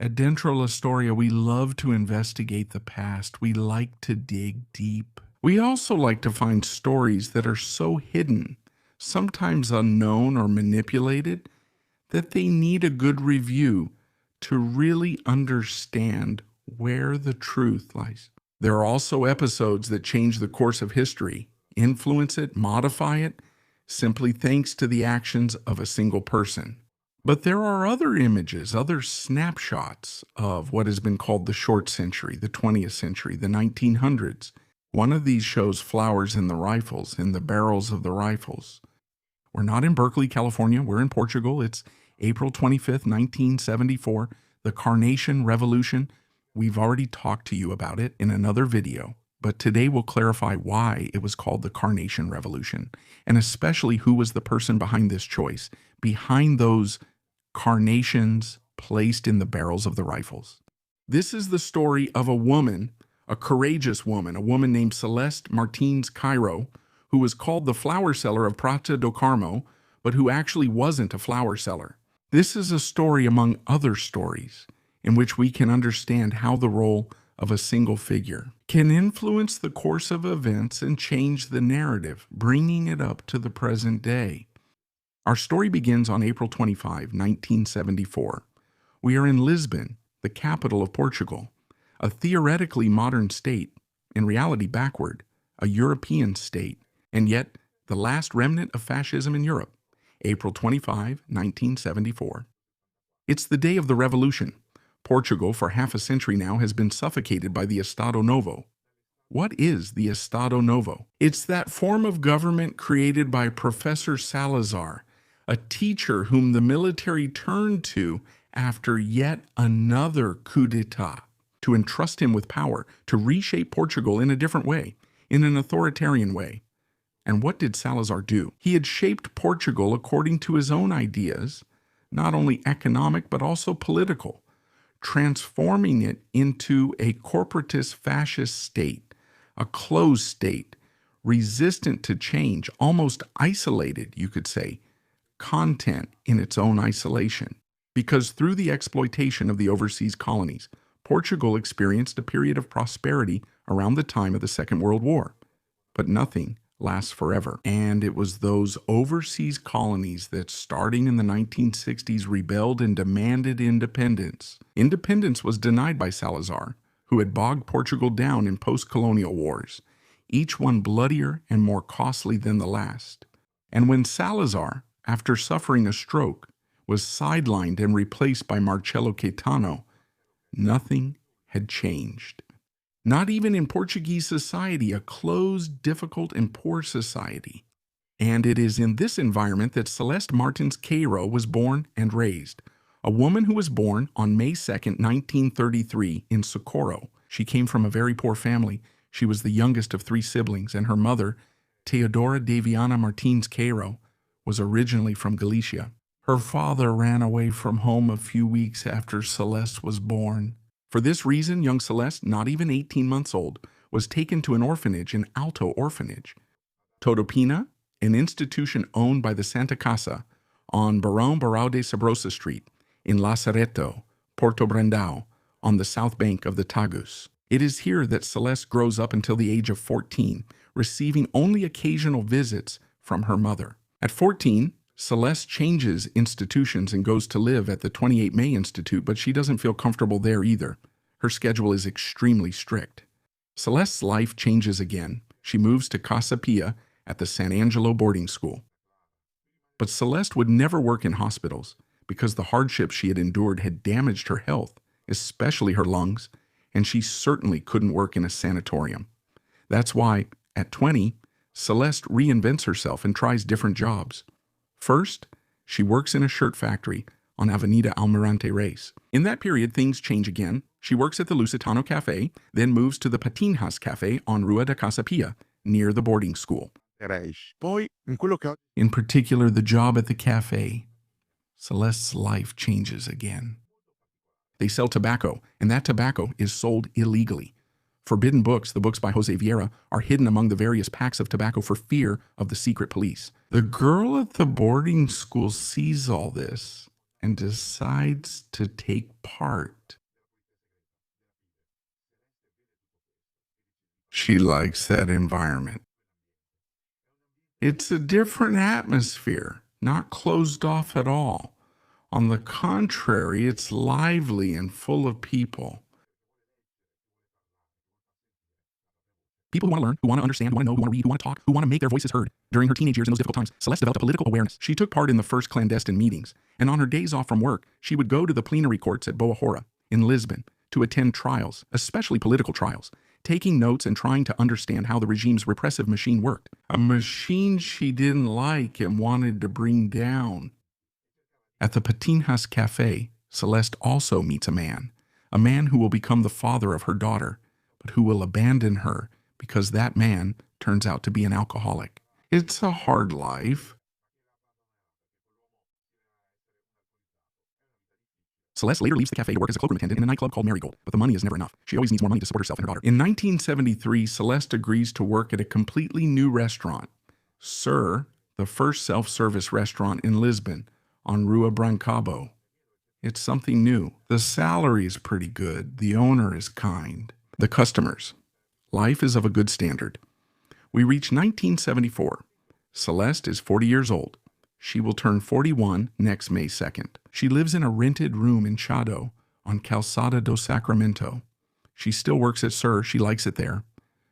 At Dentro La Storia, we love to investigate the past. We like to dig deep. We also like to find stories that are so hidden, sometimes unknown or manipulated, that they need a good review to really understand where the truth lies. There are also episodes that change the course of history, influence it, modify it, simply thanks to the actions of a single person. But there are other images, other snapshots of what has been called the short century, the 20th century, the 1900s. One of these shows flowers in the rifles, in the barrels of the rifles. We're not in Berkeley, California. We're in Portugal. It's April 25th, 1974, the Carnation Revolution. We've already talked to you about it in another video, but today we'll clarify why it was called the Carnation Revolution, and especially who was the person behind this choice, behind those carnations placed in the barrels of the rifles. This is the story of a woman, a courageous woman, a woman named Celeste Martins Cairo, who was called the flower seller of Prata do Carmo, but who actually wasn't a flower seller. This is a story among other stories in which we can understand how the role of a single figure can influence the course of events and change the narrative, bringing it up to the present day. Our story begins on April 25, 1974. We are in Lisbon, the capital of Portugal, a theoretically modern state, in reality backward, a European state, and yet the last remnant of fascism in Europe, April 25, 1974. It's the day of the revolution. Portugal, for half a century now, has been suffocated by the Estado Novo. What is the Estado Novo? It's that form of government created by Professor Salazar, a teacher whom the military turned to after yet another coup d'etat, to entrust him with power, to reshape Portugal in a different way, in an authoritarian way. And what did Salazar do? He had shaped Portugal according to his own ideas, not only economic but also political, transforming it into a corporatist fascist state, a closed state, resistant to change, almost isolated, you could say, content in its own isolation. Because through the exploitation of the overseas colonies, Portugal experienced a period of prosperity around the time of the Second World War. But nothing lasts forever. And it was those overseas colonies that, starting in the 1960s, rebelled and demanded independence. Independence was denied by Salazar, who had bogged Portugal down in post-colonial wars, each one bloodier and more costly than the last. And when Salazar, after suffering a stroke, was sidelined and replaced by Marcelo Caetano, nothing had changed. Not even in Portuguese society, a closed, difficult, and poor society. And it is in this environment that Celeste Martins Cairo was born and raised, a woman who was born on May 2nd, 1933, in Socorro. She came from a very poor family. She was the youngest of 3 siblings, and her mother, Teodora Daviana Martins Cairo, was originally from Galicia. Her father ran away from home a few weeks after Celeste was born. For this reason, young Celeste, not even 18 months old, was taken to an orphanage, an Alto orphanage. Todopina, an institution owned by the Santa Casa on Barão Barão de Sabrosa Street in Lazareto, Porto Brandão, on the south bank of the Tagus. It is here that Celeste grows up until the age of 14, receiving only occasional visits from her mother. At 14, Celeste changes institutions and goes to live at the 28 May Institute, but she doesn't feel comfortable there either. Her schedule is extremely strict. Celeste's life changes again. She moves to Casa Pia at the San Angelo boarding school. But Celeste would never work in hospitals because the hardships she had endured had damaged her health, especially her lungs, and she certainly couldn't work in a sanatorium. That's why, at 20, Celeste reinvents herself and tries different jobs. First, she works in a shirt factory on Avenida Almirante Reis. In that period, things change again. She works at the Lusitano Cafe, then moves to the Patinhas Cafe on Rua da Casa Pia, near the boarding school. In particular, the job at the cafe. Celeste's life changes again. They sell tobacco, and that tobacco is sold illegally. Forbidden books, the books by Jose Vieira, are hidden among the various packs of tobacco for fear of the secret police. The girl at the boarding school sees all this, and decides to take part. She likes that environment. It's a different atmosphere, not closed off at all. On the contrary, it's lively and full of people. People who want to learn, who want to understand, who want to know, who want to read, who want to talk, who want to make their voices heard. During her teenage years in those difficult times, Celeste developed a political awareness. She took part in the first clandestine meetings, and on her days off from work, she would go to the plenary courts at Boa Hora in Lisbon to attend trials, especially political trials, taking notes and trying to understand how the regime's repressive machine worked. A machine she didn't like and wanted to bring down. At the Patinhas Cafe, Celeste also meets a man who will become the father of her daughter, but who will abandon her because that man turns out to be an alcoholic. It's a hard life. Celeste later leaves the cafe to work as a cloakroom attendant in a nightclub called Marigold, but the money is never enough. She always needs more money to support herself and her daughter. In 1973, Celeste agrees to work at a completely new restaurant, Sir, the first self-service restaurant in Lisbon, on Rua Brancabo. It's something new. The salary is pretty good. The owner is kind. The customers. Life is of a good standard. We reach 1974. Celeste is 40 years old. She will turn 41 next May 2nd. She lives in a rented room in Chado on Calçada do Sacramento. She still works at Sir. She likes it there.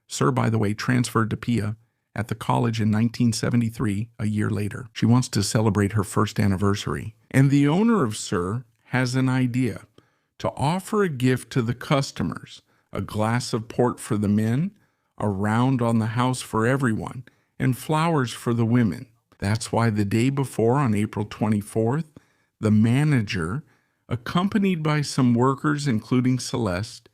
Sir, by the way, transferred to Pia at the college in 1973, a year later. She wants to celebrate her first anniversary. And the owner of Sir has an idea to offer a gift to the customers, a glass of port for the men, a round on the house for everyone, and flowers for the women. That's why the day before, on April 24th, the manager, accompanied by some workers, including Celeste,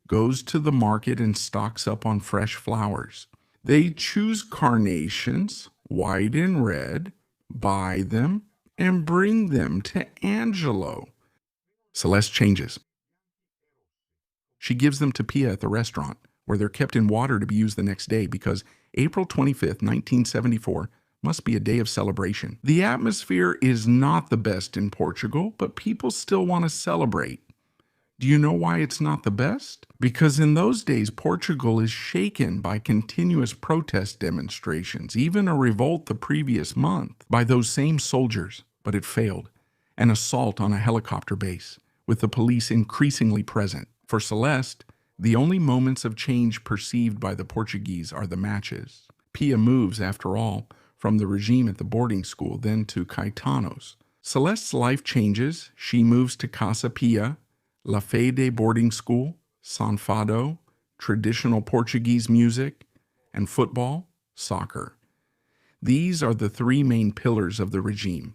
goes to the market and stocks up on fresh flowers. They choose carnations, white and red, buy them, and bring them to Angelo. Celeste changes. She gives them to Pia at the restaurant, where they're kept in water to be used the next day because April 25th, 1974, must be a day of celebration. The atmosphere is not the best in Portugal, but people still want to celebrate. Do you know why it's not the best? Because in those days, Portugal is shaken by continuous protest demonstrations, even a revolt the previous month by those same soldiers, but it failed. An assault on a helicopter base, with the police increasingly present. For Celeste, the only moments of change perceived by the Portuguese are the matches. Pia moves, after all, from the regime at the boarding school, then to Caetano's. Celeste's life changes. She moves to Casa Pia, La Fede boarding school, San Fado, traditional Portuguese music, and football, soccer. These are the three main pillars of the regime.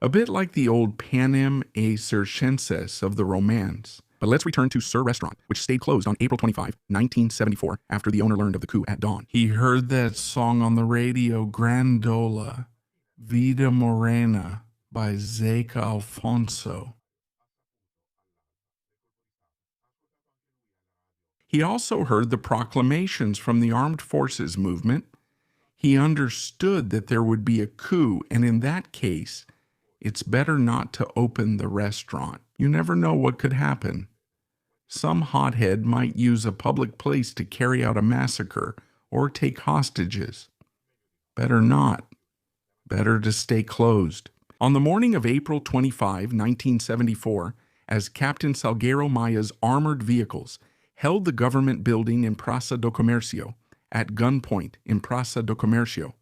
A bit like the old Panem e Circenses of the Romance. But let's return to Sir Restaurant, which stayed closed on April 25, 1974, after the owner learned of the coup at dawn. He heard that song on the radio, Grandola, Vida Morena, by Zeca Alfonso. He also heard the proclamations from the armed forces movement. He understood that there would be a coup, and in that case, it's better not to open the restaurant. You never know what could happen. Some hothead might use a public place to carry out a massacre or take hostages. Better not. Better to stay closed. On the morning of April 25, 1974, as Captain Salgueiro Maia's armored vehicles held the government building in Praça do Comércio at gunpoint in Praça do Comércio,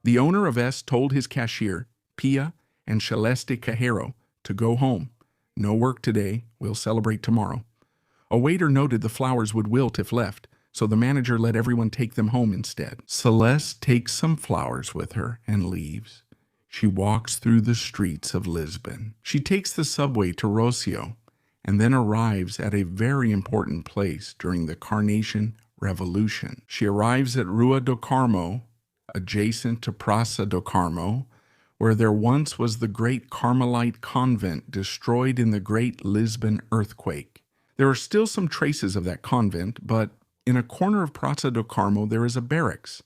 the owner of S told his cashier, Pia and Celeste Cajero, to go home. No work today. We'll celebrate tomorrow. A waiter noted the flowers would wilt if left, so the manager let everyone take them home instead. Celeste takes some flowers with her and leaves. She walks through the streets of Lisbon. She takes the subway to Rocio and then arrives at a very important place during the Carnation Revolution. She arrives at Rua do Carmo, adjacent to Praça do Carmo, where there once was the great Carmelite convent destroyed in the Great Lisbon earthquake. There are still some traces of that convent, but in a corner of Praça do Carmo there is a barracks,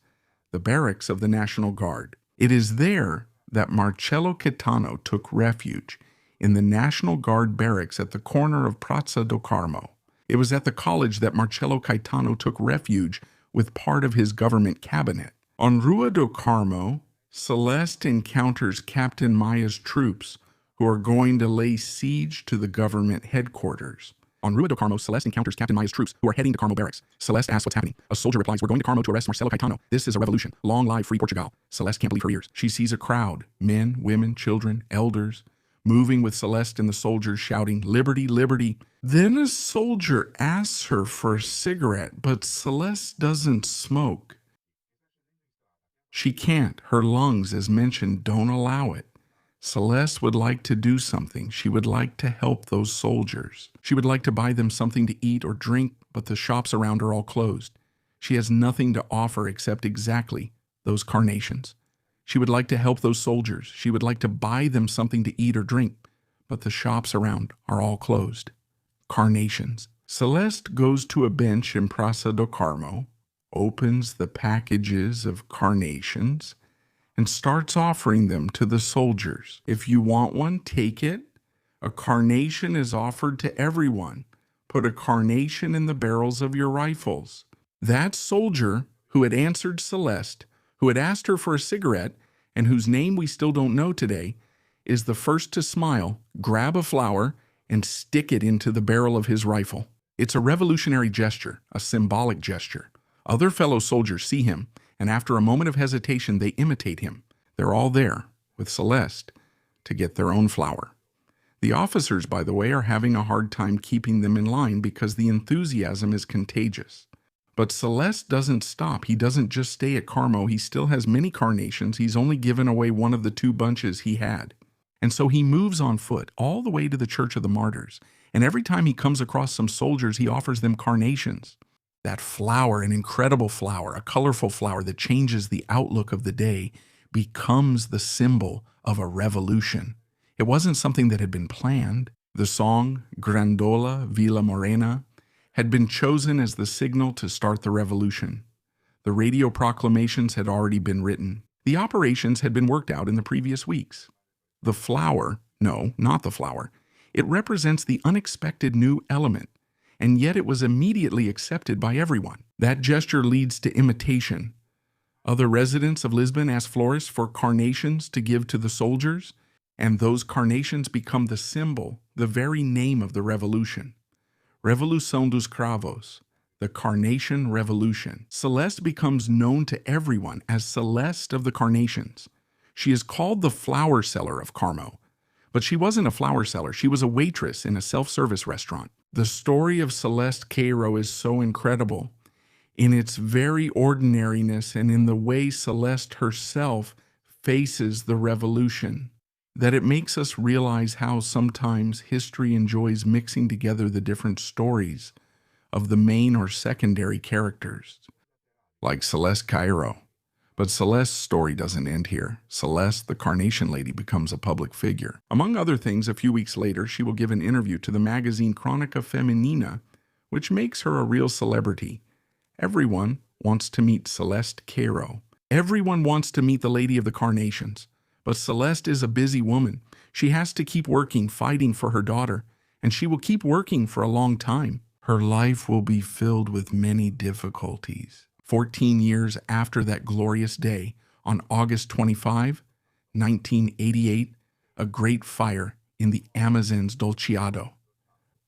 the barracks of the National Guard. It is there that Marcelo Caetano took refuge in the National Guard barracks at the corner of Praça do Carmo. It was at the college that Marcello Caetano took refuge with part of his government cabinet. On Rua do Carmo, Celeste encounters Captain Maia's troops, who are going to lay siege to the government headquarters. On Rua do Carmo, Celeste encounters Captain Maia's troops, who are heading to Carmo barracks. Celeste asks what's happening. A soldier replies, "We're going to Carmo to arrest Marcello Caetano. This is a revolution. Long live free Portugal." Celeste can't believe her ears. She sees a crowd, men, women, children, elders, moving with Celeste and the soldiers shouting, "Liberty, liberty." Then a soldier asks her for a cigarette, but Celeste doesn't smoke. She can't. Her lungs, as mentioned, don't allow it. Celeste would like to do something. She would like to help those soldiers. She would like to buy them something to eat or drink, but the shops around are all closed. She has nothing to offer except exactly those carnations. She would like to help those soldiers. She would like to buy them something to eat or drink, but the shops around are all closed. Carnations. Celeste goes to a bench in Praça do Carmo, opens the packages of carnations, and starts offering them to the soldiers. If you want one, take it. A carnation is offered to everyone. Put a carnation in the barrels of your rifles. That soldier who had answered Celeste, who had asked her for a cigarette, and whose name we still don't know today, is the first to smile, grab a flower, and stick it into the barrel of his rifle. It's a revolutionary gesture, a symbolic gesture. Other fellow soldiers see him, and after a moment of hesitation, they imitate him. They're all there, with Celeste, to get their own flower. The officers, by the way, are having a hard time keeping them in line because the enthusiasm is contagious. But Celeste doesn't stop. He doesn't just stay at Carmo. He still has many carnations. He's only given away one of the 2 bunches he had. And so he moves on foot all the way to the Church of the Martyrs. And every time he comes across some soldiers, he offers them carnations. That flower, an incredible flower, a colorful flower that changes the outlook of the day, becomes the symbol of a revolution. It wasn't something that had been planned. The song, Grandola Vila Morena, had been chosen as the signal to start the revolution. The radio proclamations had already been written. The operations had been worked out in the previous weeks. The flower, no, not the flower, it represents the unexpected new element, and yet it was immediately accepted by everyone. That gesture leads to imitation. Other residents of Lisbon ask florists for carnations to give to the soldiers, and those carnations become the symbol, the very name of the revolution. Revolução dos Cravos, the Carnation Revolution. Celeste becomes known to everyone as Celeste of the Carnations. She is called the flower seller of Carmo. But she wasn't a flower seller. She was a waitress in a self-service restaurant. The story of Celeste Cairo is so incredible in its very ordinariness and in the way Celeste herself faces the revolution, that it makes us realize how sometimes history enjoys mixing together the different stories of the main or secondary characters, like Celeste Cairo. But Celeste's story doesn't end here. Celeste, the Carnation Lady, becomes a public figure. Among other things, a few weeks later, she will give an interview to the magazine Crônica Feminina, which makes her a real celebrity. Everyone wants to meet Celeste Cairo. Everyone wants to meet the Lady of the Carnations. But Celeste is a busy woman. She has to keep working, fighting for her daughter, and she will keep working for a long time. Her life will be filled with many difficulties. 14 years after that glorious day, on August 25, 1988, a great fire in the Amazon's Dolceado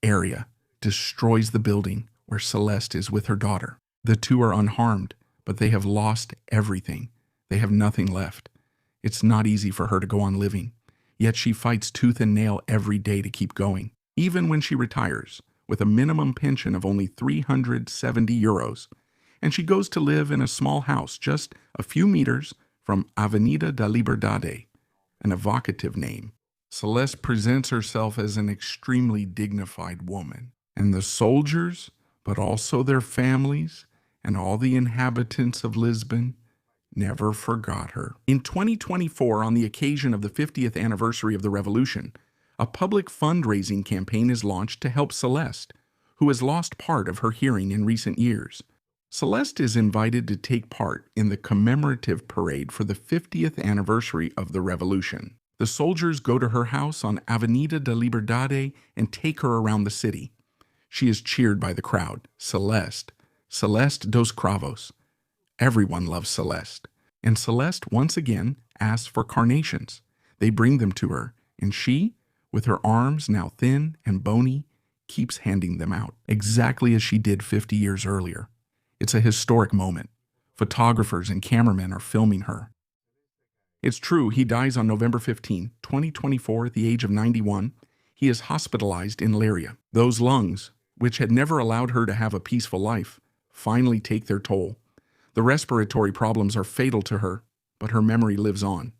area destroys the building where Celeste is with her daughter. The 2 are unharmed, but they have lost everything. They have nothing left. It's not easy for her to go on living, yet she fights tooth and nail every day to keep going, even when she retires, with a minimum pension of only 370 euros. And she goes to live in a small house just a few meters from Avenida da Liberdade, an evocative name. Celeste presents herself as an extremely dignified woman, and the soldiers, but also their families and all the inhabitants of Lisbon, never forgot her. In 2024, on the occasion of the 50th anniversary of the revolution, a public fundraising campaign is launched to help Celeste, who has lost part of her hearing in recent years. Celeste is invited to take part in the commemorative parade for the 50th anniversary of the revolution. The soldiers go to her house on Avenida de Liberdade and take her around the city. She is cheered by the crowd. Celeste. Celeste dos Cravos. Everyone loves Celeste. And Celeste once again asks for carnations. They bring them to her, and she, with her arms now thin and bony, keeps handing them out, exactly as she did 50 years earlier. It's a historic moment. Photographers and cameramen are filming her. It's true, he dies on November 15, 2024, at the age of 91. He is hospitalized in Leiria. Those lungs, which had never allowed her to have a peaceful life, finally take their toll. The respiratory problems are fatal to her, but her memory lives on.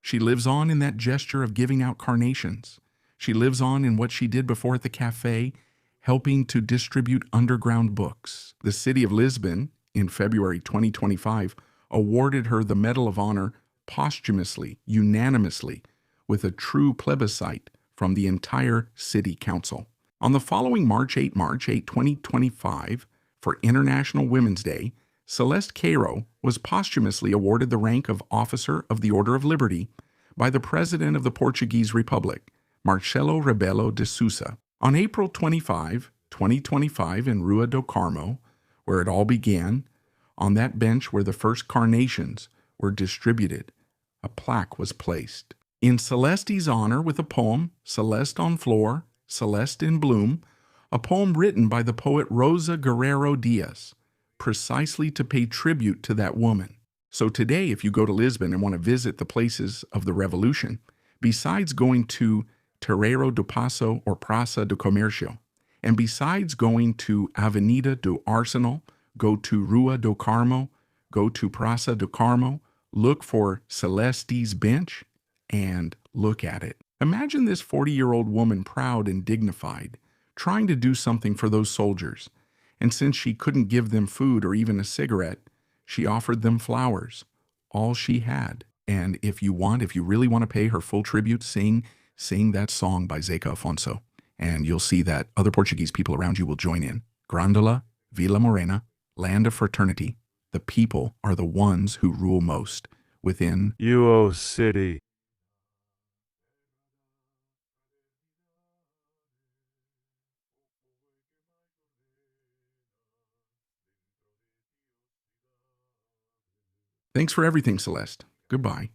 She lives on in that gesture of giving out carnations. She lives on in what she did before at the cafe, helping to distribute underground books. The city of Lisbon, in February 2025, awarded her the Medal of Honor posthumously, unanimously, with a true plebiscite from the entire city council. On the following March 8, 2025, for International Women's Day, Celeste Cairo was posthumously awarded the rank of Officer of the Order of Liberty by the President of the Portuguese Republic, Marcelo Rebelo de Sousa. On April 25, 2025, in Rua do Carmo, where it all began, on that bench where the first carnations were distributed, a plaque was placed. In Celeste's honor with a poem, Celeste on Floor, Celeste in Bloom, a poem written by the poet Rosa Guerrero Diaz, precisely to pay tribute to that woman. So today, if you go to Lisbon and want to visit the places of the revolution, besides going to Terreiro do Passo or Praça do Comércio, and besides going to Avenida do Arsenal, go to Rua do Carmo, go to Praça do Carmo, look for Celeste's bench, and look at it. Imagine this 40-year-old woman, proud and dignified, trying to do something for those soldiers. And since she couldn't give them food or even a cigarette, she offered them flowers, all she had. And if you really want to pay her full tribute, sing that song by Zeca Afonso. And you'll see that other Portuguese people around you will join in. Grandola, Vila Morena, land of fraternity. The people are the ones who rule most within UO City. Thanks for everything, Celeste. Goodbye.